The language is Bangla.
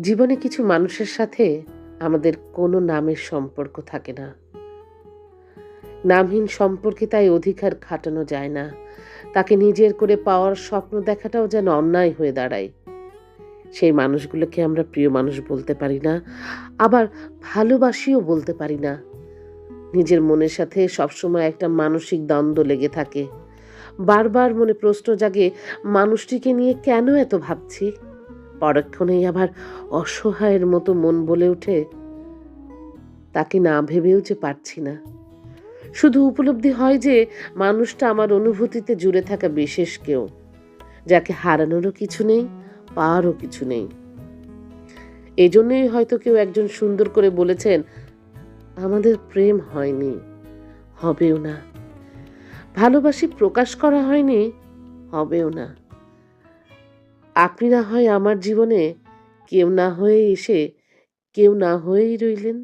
জীবনে কিছু মানুষের সাথে আমাদের কোনো নামের সম্পর্ক থাকে না। নামহীন সম্পর্কে তাই অধিকার খাটানো যায় না। তাকে নিজের করে পাওয়ার স্বপ্ন দেখাটাও যেন অন্যায় হয়ে দাঁড়ায়। সেই মানুষগুলোকে আমরা প্রিয় মানুষ বলতে পারি না, আবার ভালোবাসিও বলতে পারি না। নিজের মনের সাথে সবসময় একটা মানসিক দ্বন্দ্ব লেগে থাকে। বারবার মনে প্রশ্ন জাগে, মানুষটিকে নিয়ে কেন এত ভাবছি? পরক্ষণেই আবার অসহায়ের মতো মন বলে ওঠে, তাকে না ভেবেও যে পারছি না। শুধু উপলব্ধি হয় যে মানুষটা আমার অনুভূতিতে জুড়ে থাকা বিশেষ কেউ, যাকে হারানোরও কিছু নেই, পাওয়ারও কিছু নেই। এই জন্যই হয়তো কেউ একজন সুন্দর করে বলেছেন, আমাদের প্রেম হয়নি, হবেও না। ভালোবাসি প্রকাশ করা হয়নি, হবেও না। আপনি না হয় আমার জীবনে কেউ না হয়ে এসে কেউ না হয়েই রইলেন।